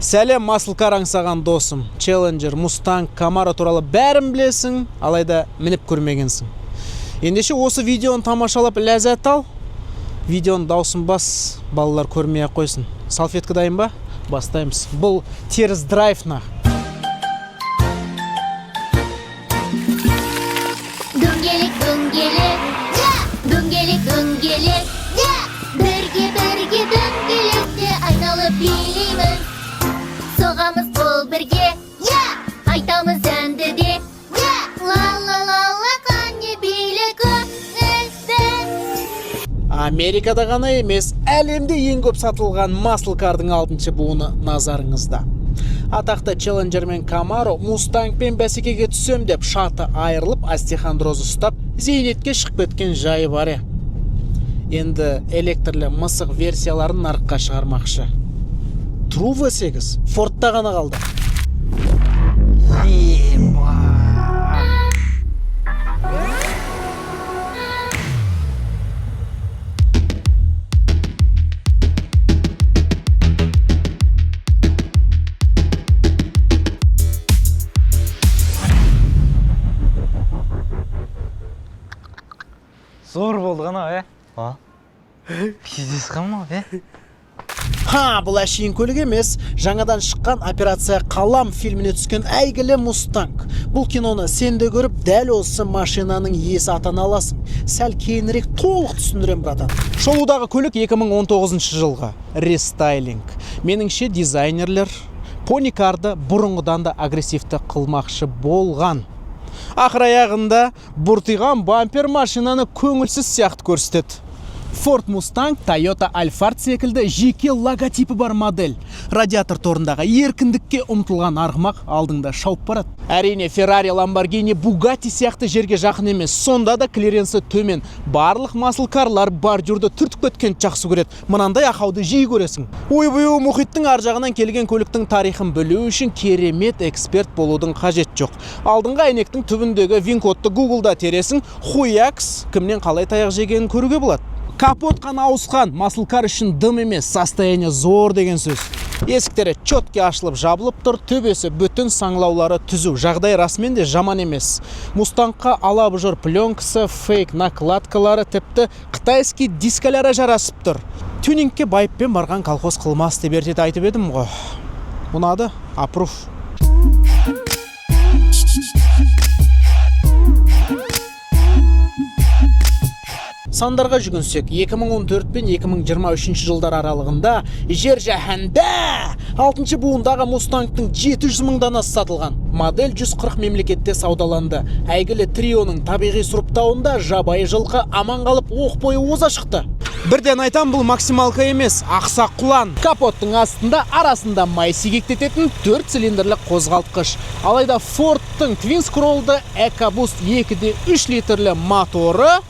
Сәлем Маслкар аңсаған досым. Challenger, Mustang, Camaro туралы бәрін білесің, алайда мініп көрмегенсің. Ендеше осы видеоны тамашалап ләззат ал. Видеоны даусын бас, балалар көрмей қойсын. Салфетка дайын ба? Бастаймыз. Бұл теріс драйвна. Дөңгелек, бірге дөңгелекте айналып билейміз. Соғамыз қол бірге, айтамыз әнді де. Ла-ла-ла-ла қане билік өсті. Америкада ғана емес, әлемде ең көп сатылған Маслкардың 6-шы буыны назарыңызда. Атақты Challenger мен Camaro Mustang пен бәсекеге түсем деп шаты айырылып, астехандроз ұстап, зейнетке шығып кеткен жайы бар. Енді электрлі мысық версияларын нарыққа шығармақшы. True V8 Ford'та ғана қалды. Зор болды ғана, Кездес қама, Бұл әшейін көлік емес, жаңадан шыққан операция Қалам фильміне түскен әйгілі Mustang. Бұл киноны сен де көріп, дәл осы машинаның иесі атана аласың. Сәл кейінірек толық түсіндірем, братан. Шолудағы көлік 2019 жылғы рестайлинг. Меніңше дизайнерлер поникарды бұрынғыдан да агрессивті қылмақшы болған. Ақыр аяғында бұртиған бампер машинаны көңілсіз сияқты көрсетеді. Ford Mustang, Toyota Alphard секілді жеке логотипі бар модель. Радиатор торындағы еркіндікке ұмтылған арғымақ алдыңда шауып барады. Әрине, Ferrari, Lamborghini, Bugatti сияқты жерге жақын емес. Сонда да клиренсі төмен. Барлық маслкарлар бордюрды түртіп кеткен жақсы көреді. Мынандай ақауды жиі көресің. Ой-бұйы, мұхиттың ар жағынан келген көліктің тарихын білу үшін керемет эксперт болудың қажет жоқ. Алдыңғы әйнектің түбіндегі вин-кодты Google'да тересің, хуякс, кімнен қалай таяқ жегенін көруге болады. Капот қана ауысқан, Маслкар үшін дым емес, состояние зор деген сөз. Есіктері чотке ашылып жабылып тұр, төбесі бүтін, саңлаулары түзу. Жағдай расымен де жаман емес. Мустангқа алабұжыр пленкасы, фейк накладкалары, тіпті қытайский дискалары жарасып тұр. Тюнингке байыппен барған колхоз қылмас деп ертеде айтып едім ғой. Ұнады, апруф. Сандарға жүгінсек, 2014 пен 2023 жылдар аралығында жер жаһанда 6-шы буындағы Mustang'тың 700 мың данасы сатылған. Модель 140 мемлекетте саудаланды. Әйгілі Трионың табиғи сұрыптауында жабайы жылқы аман қалып оқ бойы оза шықты. Бірден айтам, бұл максималка емес, ақсақ құлан. Капоттың астында арасында май сигектететін 4 цилиндрлік қозғалтқыш. Алайда Ford'тың Twin Scroll'ды EcoBoost 2.3 литрлі моторы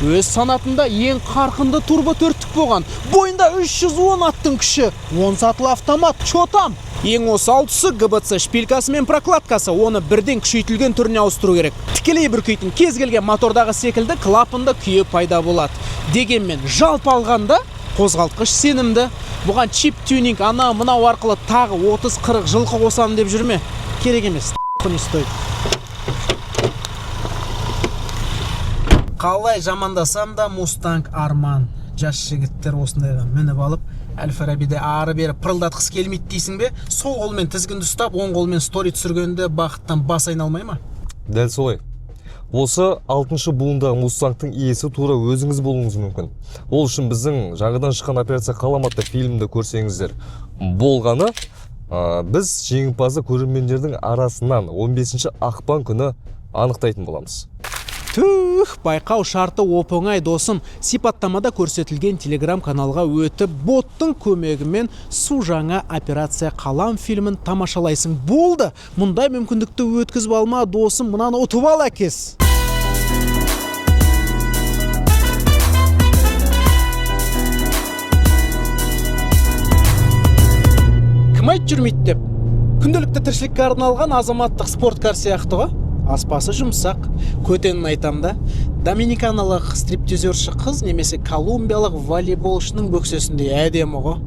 өз санатында ең қарқынды турбо төрттік болған. Бойында 310 аттың күші, 10 сатылы автомат, чотам. Ең осал тұсы ГБЦ шпилькасы мен прокладкасы, оны бірден күшейтілген түріне ауыстыру керек. Тікелей бүркейтін кез келген мотордағы секілді клапанда күйе пайда болады. Дегенмен жалпы алғанда қозғалтқыш сенімді. Бұған чип тюнинг ана-мынау арқылы тағы 30-40 жылқы қосамын деп жүрме. Керек емес, не стоит. Қалай жамандасам да Mustang арман. Жас жігіттер осындайға мініп алып, Әл-Фарабиде ары бері пырылдатқысы келмейді дейсің бе? Сол қолмен тізгінді ұстап, оң қолмен стори түсіргенде бақыттан бас айналмай ма? Дәл солай. Осы 6-шы буындағы Mustang'тың иесі тура өзіңіз болуыңыз мүмкін. Ол үшін біздің жаңадан шыққан операция Қалам атты фильмді көрсеңіздер болғаны, біз жеңімпазды көрермендердің арасынан 15 ақпан күні анықтайтын боламыз. Байқау шарты оп-оңай досым. Сипаттамада көрсетілген телеграм каналға өтіп, боттың көмегімен су жаңа операция Қалам фильмін тамашалайсың. Болды. Мұндай мүмкіндікті өткізіп алма досым, мұнаны ұтып ал әкес. Кім айт жүрмейді деп? Күнделікті тіршілікке арналған азаматтық спорткар сияқты ғой. Аспасы жұмсақ, көтенін айтамда, доминиканалық стриптизерші қыз немесе колумбиялық волейболшының бөксесінде әдемі ғой.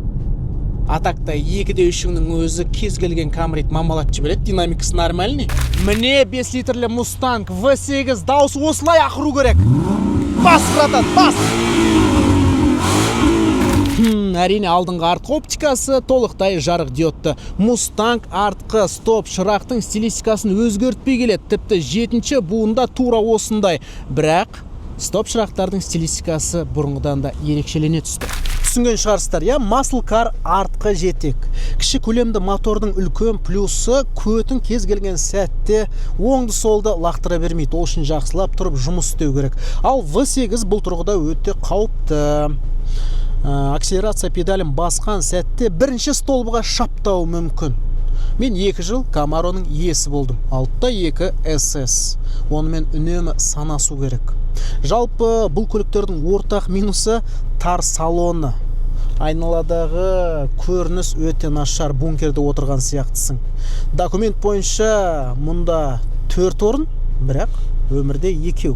атақта 2-3-нің өзі кез келген камрит мамалат жібереді, динамикасы нормальный. Міне 5 литрлі Мустанг V8 дауысы осылай ақыру керек. Бас, братан, бас! Әрине алдыңғы артқы оптикасы толықтай жарық диодты. Мустанг артқы стоп шырақтың стилистикасын өзгертпей келеді. Тіпті 7-ші буында тура осындай. Бірақ стоп шырақтардың стилистикасы бұрынғыдан да ерекшелене түсті. Түсінген шығарсыздар, я Muscle Car артқы жетек. Кіші көлемді мотордың үлкен плюсы көтің кез келген сәтте оңды солды лақтыра бермейді. Ол үшін жақсылап тұрып жұмыс істеу керек. Ал V8 бұл тұрғыда өте қауіпті. Акселерация педалін басқан сәтте бірінші столбыға шаптау мүмкін. Мен 2 жыл Camaro-ның иесі болдым. 6-2 SS. Онымен үнемі санасу керек. Жалпы бұл көліктердің ортақ минусы тар салоны. Айналадағы көрініс өте нашар, бункерде отырған сияқтысың. Документ бойынша мұнда 4 орын, бірақ өмірде 2.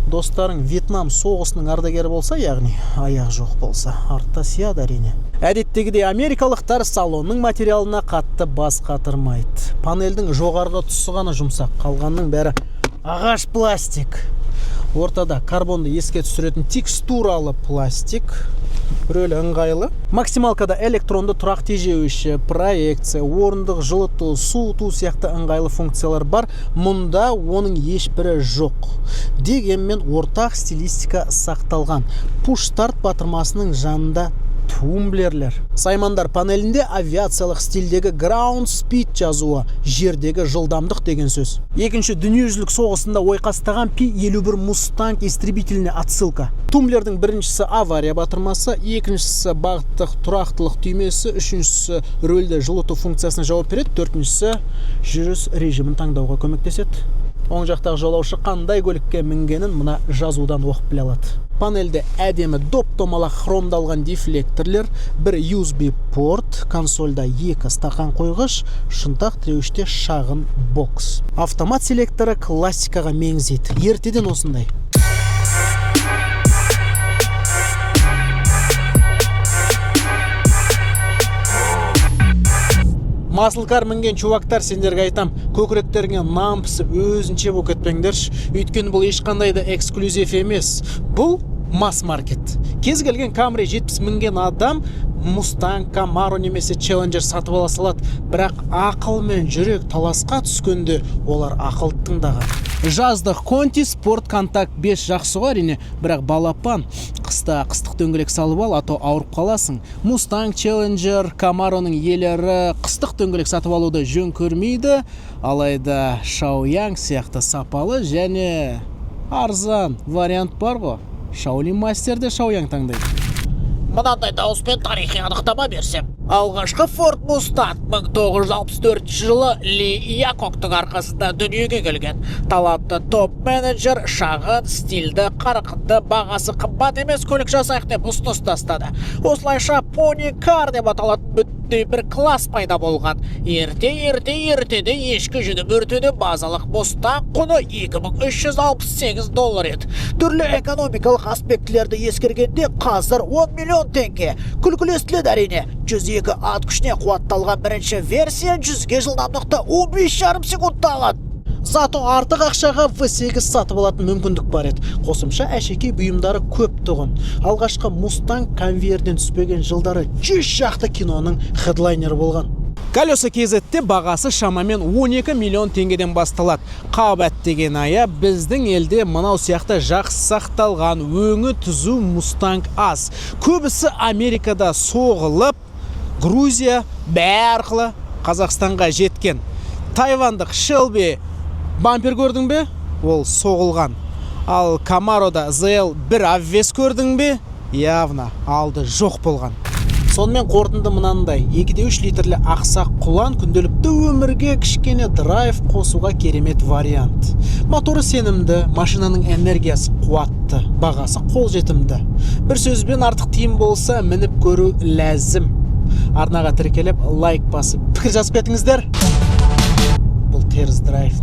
Достарың Вьетнам соғысының ардагері болса, яғни аяқ жоқ болса, артта сияды әрине. Әдеттегідей америкалықтар салонның материалына қатты бас қатырмайды. Панельдің жоғарғы тұсы ғана жұмсақ, қалғанның бәрі ағаш пластик. Ортада карбонды еске түсіретін текстуралы пластик. Рөлі ыңғайлы. Максималкада электронды тұрақ тежеуіші, проекция, орындық жылыту, суыту сияқты ыңғайлы функциялар бар. Мұнда оның ешбірі жоқ. Дегенмен ортақ стилистика сақталған. Push-start батырмасының жанында тумблерлер. Саймандар панелінде авиациялық стилдегі ground speed жазуы, жердегі жылдамдық деген сөз. Екінші дүниежүзілік соғысында ойқастаған P-51 Mustang истребителіне отсылка. Тумблердің біріншісі авария батырмасы, екіншісі бағыттық тұрақтылық түймесі, үшіншісі рөлді жылыту функциясына жауап береді, төртіншісі жүріс режимін таңдауға көмектеседі. Оң жақтағы жолаушы қандай көлікке мінгенін мына жазудан оқып біле алады. Панельде әдемі доп-домалақ хромдалған дефлекторлер, бір USB порт, консольда 2 стақан қойғыш, шынтақ тіреуіште шағын бокс. Автомат селекторы классикаға меңзейді. Ертеден осындай. Muscle Car мінген чувактар, сендерге айтам, көкіректеріңе нампысы өзінше болып кетпеңдерші. Өйткені бұл ешқандай да эксклюзив емес. Бұл масс-маркет. Кез келген Camry 70 мінген адам Mustang, Camaro немесе Challenger сатып ала салады. Бірақ ақыл мен жүрек таласқа түскенде олар ақыл тыңдаған. Жаздық Conti Sport Contact 5 жақсы ғой әрине, бірақ балапан. Қыста қыстық дөңгелек салып ал, ато ауырып қаласың. Mustang, Challenger, Camaroның иелері қыстық дөңгелек сатып алуды жөн көрмейді, алайда Shaoyang сияқты сапалы және арзан вариант бар ғой. Shaolin Master де Shaoyang таңдайды. Мынандай дауыспен тарихи анықтама берсем. Алғашқы Ford Mustang 1964 жылы Ли Якоктың арқасында дүниеге келген. Талантты топ-менеджер шағын, стильді, қарқынды, бағасы қымбат емес көлік жасайық деп ұсыныс тастады. Осылайша Pony Car деп аталатын бүтіндей бір класс пайда болған. Ертеде ешкі жүніп өртеді базалық Mustang құны $2368 еді. Түрлі экономикалық аспектілерді ескергенде қазір 10 миллион теңге. Күлкілі естіледі әрине. 102 ат күшіне қуатталған бірінші версия 100-ге жылдамдықты 15,5 секундта алады. Зато артық ақшаға V8 сатып алатын мүмкіндік бар еді. Қосымша әшекей бұйымдары көп тұғын. Алғашқы Mustang конвейерден түспеген жылдары 100 шақты киноның хедлайнері болған. Колеса KZ-те бағасы шамамен 12 миллион теңгеден басталады. Қабат деген ая біздің елде мынау сияқты жақсы сақталған өңі түзу Mustang аз. Көбісі Америкада соғылып, Грузия бәрқылы Қазақстанға жеткен. Тайвандық Shelby бампер көрдің бе? Ол соғылған. Ал Camaro'да ZL бір обвес көрдің бе? Явно алды жоқ болған. Сонымен қорытынды мынандай, 2,3 литрлі ақсақ құлан күнделікті өмірге кішкене драйв қосуға керемет вариант. Моторы сенімді, машинаның энергиясы қуатты, бағасы қолжетімді. Бір сөзбен артық тиім болса, мініп көру ләзім. Арнаға тіркеліп, лайк басып, пікір жазып кетіңіздер. Бұл теріс драйв.